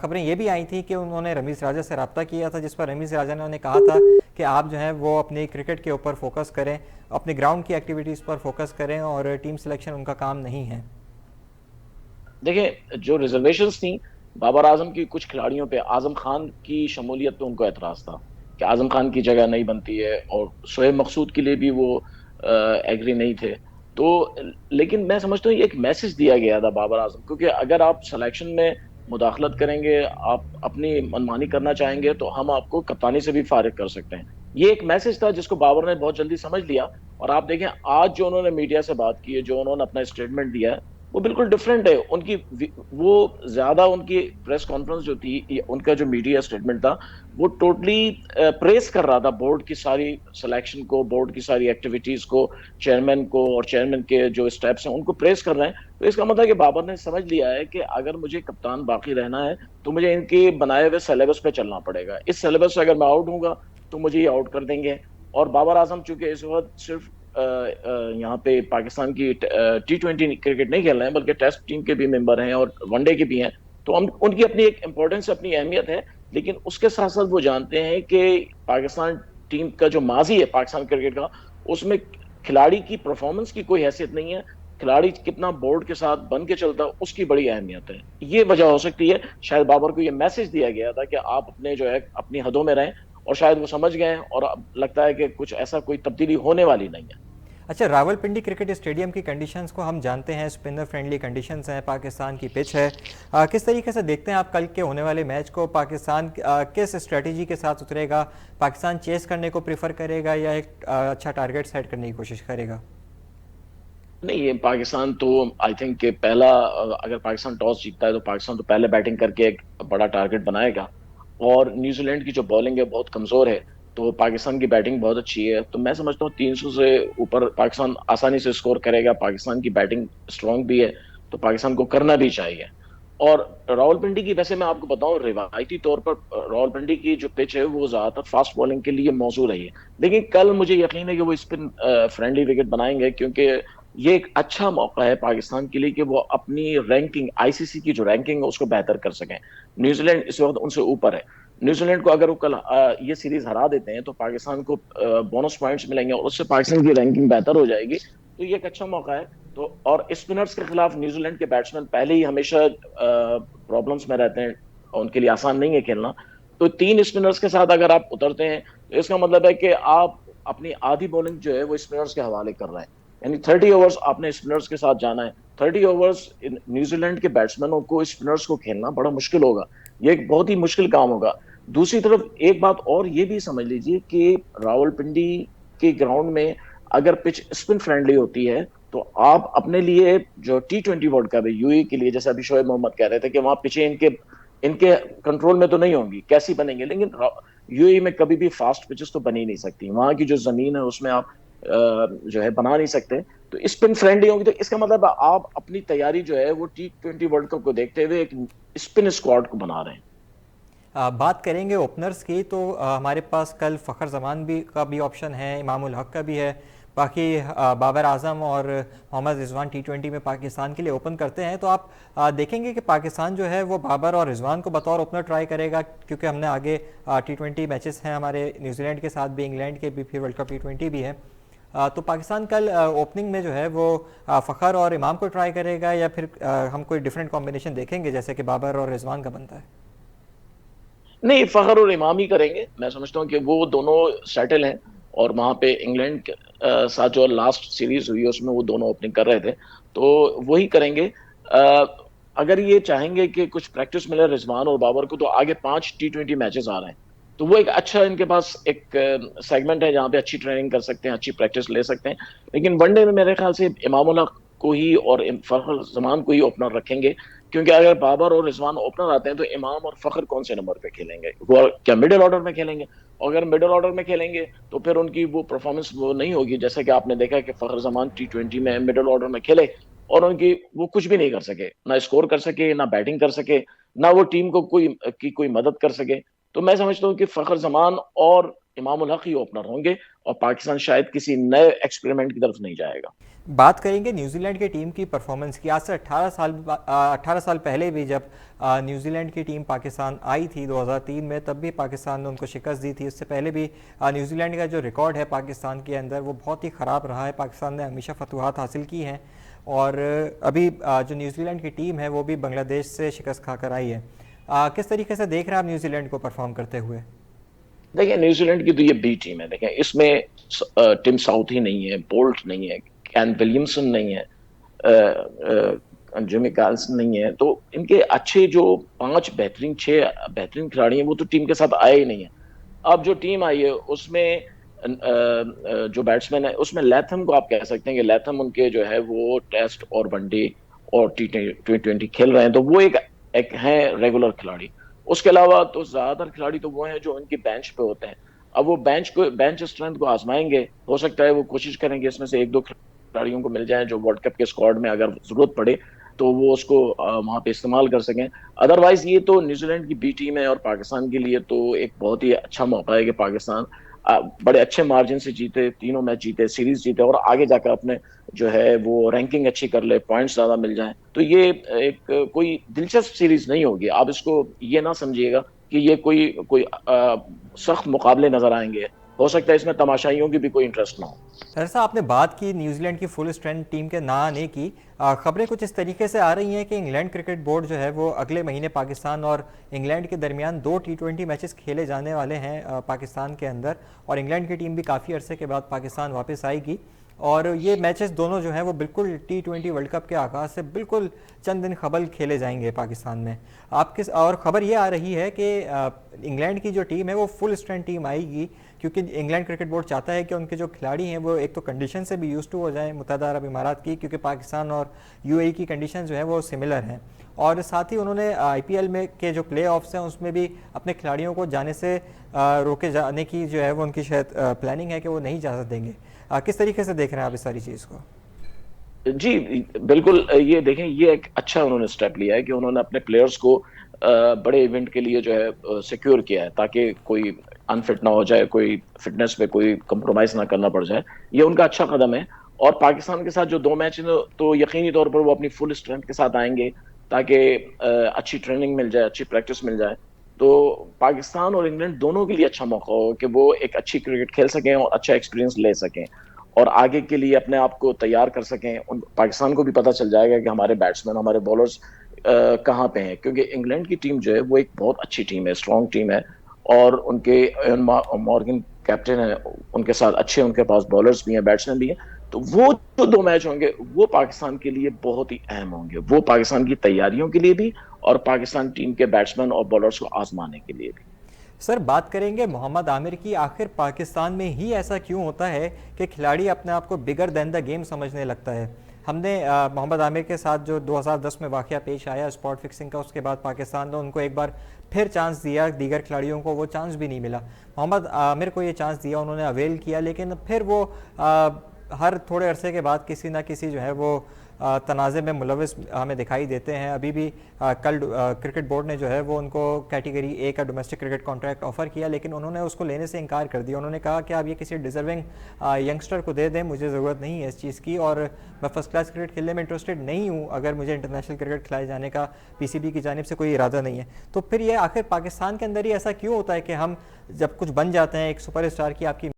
खबरें ये भी आई थी कि उन्होंने रमीज़ राजा से रब्ता किया था, जिस पर रमीज़ राजा ने उन्हें कहा था कि आप जो है वो अपनी क्रिकेट के ऊपर फोकस करें, अपने ग्राउंड की एक्टिविटीज़ पर फोकस करें, और टीम सिलेक्शन उनका काम नहीं है। देखिए, जो रिजर्वेशंस थी बाबर आजम की कुछ खिलाड़ियों पे, आजम खान की शमूलियत पे उनको एतराज़ था कि आजम खान की जगह नहीं बनती है, और शोएब मकसूद के लिए भी वो एग्री नहीं थे। तो लेकिन मैं समझता हूँ ये एक मैसेज दिया गया था बाबर आजम को कि अगर आप सिलेक्शन में मुदाखलत करेंगे, आप अपनी मनमानी करना चाहेंगे, तो हम आपको कप्तानी से भी फारिग कर सकते हैं। ये एक मैसेज था जिसको बाबर ने बहुत जल्दी समझ लिया। और आप देखें आज जो उन्होंने मीडिया से बात की है, जो उन्होंने अपना स्टेटमेंट दिया है, वो बिल्कुल डिफरेंट है। उनकी वो ज्यादा उनकी प्रेस कॉन्फ्रेंस जो थी, उनका जो मीडिया स्टेटमेंट था, वो टोटली प्रेस कर रहा था बोर्ड की सारी सिलेक्शन को, बोर्ड की सारी एक्टिविटीज को, चेयरमैन को, और चेयरमैन के जो स्टेप्स हैं उनको प्रेस कर रहे हैं। तो इसका मतलब कि बाबर ने समझ लिया है कि अगर मुझे कप्तान बाकी रहना है तो मुझे इनके बनाए हुए सिलेबस पे चलना पड़ेगा। इस सिलेबस से अगर मैं आउट हूँगा तो मुझे ये आउट कर देंगे। और बाबर आजम चूंकि इस वक्त सिर्फ यहाँ पे पाकिस्तान की T20 क्रिकेट नहीं खेल रहे हैं, बल्कि टेस्ट टीम के भी मेंबर हैं और वनडे के भी हैं, तो हम उनकी अपनी एक इम्पोर्टेंस, अपनी अहमियत है। लेकिन उसके साथ साथ वो जानते हैं कि पाकिस्तान टीम का जो माजी है पाकिस्तान क्रिकेट का, उसमें खिलाड़ी की परफॉर्मेंस की कोई हैसियत नहीं है। खिलाड़ी कितना बोर्ड के साथ बन के चलता है उसकी बड़ी अहमियत है। ये वजह हो सकती है, शायद बाबर को ये मैसेज दिया गया था कि आप अपने जो है अपनी हदों में रहें, और शायद वो समझ गए हैं, और अब लगता है कि कुछ ऐसा कोई तब्दीली होने वाली नहीं है। अच्छा, रावलपिंडी क्रिकेट स्टेडियम की कंडीशंस को हम जानते हैं, स्पिनर फ्रेंडली कंडीशंस हैं, पाकिस्तान की पिच है। किस तरीके से देखते हैं आप कल के होने वाले मैच को? पाकिस्तान किस स्ट्रेटजी के साथ उतरेगा? पाकिस्तान चेस करने को प्रीफर करेगा या एक अच्छा टारगेट सेट करने की कोशिश करेगा? नहीं, ये पाकिस्तान तो आई थिंक कि पहला, अगर पाकिस्तान टॉस जीतता है तो पाकिस्तान तो पहले बैटिंग करके एक बड़ा टारगेट बनाएगा। और न्यूजीलैंड की जो बॉलिंग है बहुत कमजोर है, तो पाकिस्तान की बैटिंग बहुत अच्छी है। तो मैं समझता हूँ 300 से ऊपर पाकिस्तान आसानी से स्कोर करेगा। पाकिस्तान की बैटिंग स्ट्रांग भी है, तो पाकिस्तान को करना भी चाहिए। और रावलपिंडी की, वैसे मैं आपको बताऊं, रिवायती तौर पर रावलपिंडी की जो पिच है वो ज्यादातर फास्ट बॉलिंग के लिए मौजूद रही है। लेकिन कल मुझे यकीन है कि वो स्पिन फ्रेंडली विकेट बनाएंगे, क्योंकि ये एक अच्छा मौका है पाकिस्तान के लिए कि वो अपनी रैंकिंग, आईसीसी की जो रैंकिंग है उसको बेहतर कर सकें। न्यूजीलैंड इस वक्त उनसे ऊपर है। न्यूजीलैंड को अगर वो कल ये सीरीज हरा देते हैं तो पाकिस्तान को बोनस पॉइंट्स मिलेंगे और उससे पाकिस्तान की रैंकिंग बेहतर हो जाएगी। तो ये एक अच्छा मौका है। तो और स्पिनर्स के खिलाफ न्यूजीलैंड के बैट्समैन पहले ही हमेशा प्रॉब्लम्स में रहते हैं, उनके लिए आसान नहीं है खेलना। तो 3 स्पिनर्स के साथ अगर आप उतरते हैं तो इसका मतलब है कि आप अपनी आधी बॉलिंग जो है वो स्पिनर्स के हवाले कर रहे हैं। यानी 30 ओवर्स आपने स्पिनर्स के साथ जाना है। 30 ओवर्स न्यूजीलैंड के बैट्समैनों को स्पिनर्स को खेलना बड़ा मुश्किल होगा। ये एक बहुत ही मुश्किल काम होगा। दूसरी तरफ एक बात और ये भी समझ लीजिए कि रावलपिंडी के ग्राउंड में अगर पिच स्पिन फ्रेंडली होती है तो आप अपने लिए जो T20 वर्ल्ड कप है यूएई के लिए, जैसे अभी शोएब मोहम्मद कह रहे थे कि वहां पिचें इनके इनके कंट्रोल में तो नहीं होंगी, कैसी बनेंगे, लेकिन यूएई में कभी भी फास्ट पिचेस तो बन ही नहीं सकती। वहां की जो जमीन है उसमें आप जो है बना नहीं सकते। तो स्पिन फ्रेंडली होगी तो इसका मतलब आप अपनी तैयारी जो है वो T20 वर्ल्ड कप को देखते हुए एक स्पिन स्क्वाड को बना रहे हैं। बात करेंगे ओपनर्स की तो हमारे पास कल फ़खर जमान भी का भी ऑप्शन है, इमामुल हक का भी है। बाकी बाबर आजम और मोहम्मद रिजवान T20 में पाकिस्तान के लिए ओपन करते हैं। तो आप देखेंगे कि पाकिस्तान जो है वो बाबर और रिजवान को बतौर ओपनर ट्राई करेगा, क्योंकि हमने आगे T20 मैचेस हैं हमारे न्यूजीलैंड के साथ भी, इंग्लैंड के भी, फिर वर्ल्ड कप T20 भी है। तो पाकिस्तान कल ओपनिंग में जो है वो फ़खर और इमाम को ट्राई करेगा, या फिर हम कोई डिफरेंट कॉम्बिनेशन देखेंगे जैसे कि बाबर और रिजवान का बनता है? नहीं, फखर और इमाम ही करेंगे। मैं समझता हूँ कि वो दोनों सेटल हैं और वहां पे इंग्लैंड के साथ जो लास्ट सीरीज हुई है उसमें वो दोनों ओपनिंग कर रहे थे, तो वही करेंगे। अगर ये चाहेंगे कि कुछ प्रैक्टिस मिले रिजवान और बाबर को तो आगे 5 T20 मैचेस आ रहे हैं, तो वो एक अच्छा इनके पास एक सेगमेंट है जहाँ पे अच्छी ट्रेनिंग कर सकते हैं, अच्छी प्रैक्टिस ले सकते हैं। लेकिन वनडे में मेरे ख्याल से इमामुल हक को ही और फखर जमान को ही ओपनर रखेंगे, क्योंकि अगर बाबर और रिजवान ओपनर आते हैं तो इमाम और फखर कौन से नंबर पे खेलेंगे? वो क्या मिडिल ऑर्डर में खेलेंगे? और अगर मिडिल ऑर्डर में खेलेंगे तो फिर उनकी वो परफॉर्मेंस वो नहीं होगी, जैसे कि आपने देखा कि फखर जमान T20 में मिडिल ऑर्डर में खेले और उनकी वो कुछ भी नहीं कर सके, ना स्कोर कर सके, ना बैटिंग कर सके, ना वो टीम को कोई मदद कर सके। तो मैं समझता हूँ कि फखर जमान और इमामुल हक ही ओपनर होंगे और पाकिस्तान शायद किसी नए एक्सपेरिमेंट की तरफ नहीं जाएगा। बात करेंगे न्यूजीलैंड की टीम की परफॉर्मेंस की। आज से 18 साल पहले भी जब न्यूजीलैंड की टीम पाकिस्तान आई थी 2003 में, तब भी पाकिस्तान ने उनको शिकस्त दी थी। उससे पहले भी न्यूजीलैंड का जो रिकॉर्ड है पाकिस्तान के अंदर वो बहुत ही ख़राब रहा है। पाकिस्तान ने हमेशा फतवाहत हासिल की हैं और अभी जो न्यूजीलैंड की टीम है वो भी बांग्लादेश से शिकस्त खाकर आई है। किस तरीके से देख रहे हैं आप न्यूजीलैंड को परफॉर्म करते हुए? देखिए, न्यूजीलैंड की तो ये बी टीम है। देखें, इसमें टिम साउथ ही नहीं है, बोल्ट नहीं है, कैन विलियमसन नहीं है, जिमी कार्लसन नहीं है, तो इनके अच्छे जो 6 बेहतरीन खिलाड़ी हैं वो तो टीम के साथ आए ही नहीं है। अब जो टीम आई है उसमें जो बैट्समैन है उसमें लैथम को आप कह सकते हैं कि लैथम उनके जो है वो टेस्ट और वनडे और T20 खेल रहे हैं, तो वो एक है रेगुलर खिलाड़ी। उसके अलावा तो ज्यादातर खिलाड़ी तो वो हैं जो उनके बेंच पे होते हैं। अब वो बेंच स्ट्रेंथ को आजमाएंगे, हो सकता है वो कोशिश करेंगे इसमें से 1-2 खिलाड़ियों को मिल जाए जो वर्ल्ड कप के स्क्वाड में अगर जरूरत पड़े तो वो उसको वहां पे इस्तेमाल कर सकें। अदरवाइज ये तो न्यूजीलैंड की बी टीम है और पाकिस्तान के लिए तो एक बहुत ही अच्छा मौका है कि पाकिस्तान बड़े अच्छे मार्जिन से जीते, तीनों मैच जीते, सीरीज जीते और आगे जाकर अपने जो है वो रैंकिंग अच्छी कर ले, पॉइंट्स ज्यादा मिल जाएं। तो ये एक कोई दिलचस्प सीरीज नहीं होगी। आप इसको ये ना समझिएगा कि ये कोई कोई सख्त मुकाबले नजर आएंगे। हो सकता है इसमें तमाशाइयों की भी कोई इंटरेस्ट ना हो। ऐसा आपने बात की न्यूजीलैंड की फुल स्ट्रेंथ टीम के ना आने की। खबरें कुछ इस तरीके से आ रही हैं कि इंग्लैंड क्रिकेट बोर्ड जो है वो अगले महीने पाकिस्तान और इंग्लैंड के दरमियान 2 T20 मैचेस खेले जाने वाले हैं पाकिस्तान के अंदर, और इंग्लैंड की टीम भी काफ़ी अरसे के बाद पाकिस्तान वापस आएगी। और ये मैचेस दोनों जो हैं वो बिल्कुल T20 वर्ल्ड कप के आगाज़ से बिल्कुल चंद दिन कबल खेले जाएंगे पाकिस्तान में। आप किस और ख़बर ये आ रही है कि इंग्लैंड की जो टीम है वो फुल स्ट्रेंथ टीम आएगी, क्योंकि इंग्लैंड क्रिकेट बोर्ड चाहता है कि उनके जो खिलाड़ी हैं वो एक तो कंडीशन से भी यूज टू हो जाएं मुत्तहदा अरब इमारात की, क्योंकि पाकिस्तान और यूएई की कंडीशन जो है वो सिमिलर हैं। और साथ ही उन्होंने आईपीएल में के जो प्ले ऑफ्स हैं उसमें भी अपने खिलाड़ियों को जाने से रोके जाने की जो है वो उनकी शायद प्लानिंग है कि वो नहीं इजाज़त देंगे। किस तरीके से देख रहे हैं आप इस सारी चीज़ को? जी बिल्कुल, ये देखें, ये एक अच्छा उन्होंने स्टेप लिया है कि उन्होंने अपने प्लेयर्स को बड़े इवेंट के लिए जो है सिक्योर किया है ताकि कोई अनफिट ना हो जाए, कोई फिटनेस पे कोई कंप्रोमाइज ना करना पड़ जाए। ये उनका अच्छा कदम है और पाकिस्तान के साथ जो 2 मैच हैं तो यकीनी तौर पर वो अपनी फुल स्ट्रेंथ के साथ आएंगे, ताकि अच्छी ट्रेनिंग मिल जाए, अच्छी प्रैक्टिस मिल जाए। तो पाकिस्तान और इंग्लैंड दोनों के लिए अच्छा मौका हो कि वो एक अच्छी क्रिकेट खेल सकें और अच्छा एक्सपीरियंस ले सकें और आगे के लिए अपने आप को तैयार कर सकें। पाकिस्तान को भी पता चल जाएगा कि हमारे बैट्समैन, हमारे बॉलर्स कहाँ पे हैं, क्योंकि इंग्लैंड की टीम जो है वो एक बहुत अच्छी टीम है, स्ट्रॉन्ग टीम है, और उनके मॉर्गन कैप्टन है, उनके साथ अच्छे उनके पास बॉलर्स भी हैं, बैट्समैन भी हैं। तो वो जो 2 मैच होंगे वो पाकिस्तान के लिए बहुत ही अहम होंगे, वो पाकिस्तान की तैयारियों के लिए भी और पाकिस्तान टीम के बैट्समैन और बॉलर्स को आजमाने के लिए भी। सर, बात करेंगे मोहम्मद आमिर की। आखिर पाकिस्तान में ही ऐसा क्यों होता है कि खिलाड़ी अपने आप को बिगर देन द गेम समझने लगता है? हमने मोहम्मद आमिर के साथ जो 2010 में वाकया पेश आया स्पॉट फिक्सिंग का, उसके बाद पाकिस्तान ने उनको एक बार फिर चांस दिया, दीगर खिलाड़ियों को वो चांस भी नहीं मिला। मोहम्मद आमिर को ये चांस दिया, उन्होंने अवेल किया, लेकिन फिर वो हर थोड़े अरसे के बाद किसी ना किसी जो है वो तनाज़े में मुलविस हमें दिखाई देते हैं। अभी भी कल क्रिकेट बोर्ड ने जो है वो उनको कैटेगरी ए का डोमेस्टिक क्रिकेट कॉन्ट्रैक्ट ऑफर किया, लेकिन उन्होंने उसको लेने से इनकार कर दिया। उन्होंने कहा कि आप ये किसी डिज़र्विंग यंगस्टर को दे दें, मुझे ज़रूरत नहीं है इस चीज़ की, और मैं फ़र्स्ट क्लास क्रिकेट खेलने में इंटरेस्टेड नहीं हूँ अगर मुझे इंटरनेशनल क्रिकेट खिलाए जाने का पीसीबी की जानिब से कोई इरादा नहीं है। तो फिर ये आखिर पाकिस्तान के अंदर ही ऐसा क्यों होता है कि हम जब कुछ बन जाते हैं, एक सुपरस्टार की आपकी